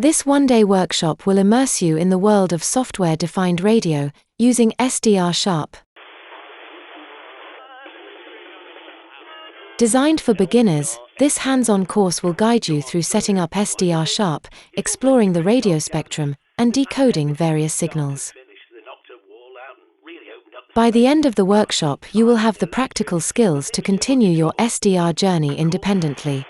This one-day workshop will immerse you in the world of software-defined radio using SDRSharp. Designed for beginners, this hands-on course will guide you through setting up SDRSharp, exploring the radio spectrum, and decoding various signals. By the end of the workshop, you will have the practical skills to continue your SDR journey independently.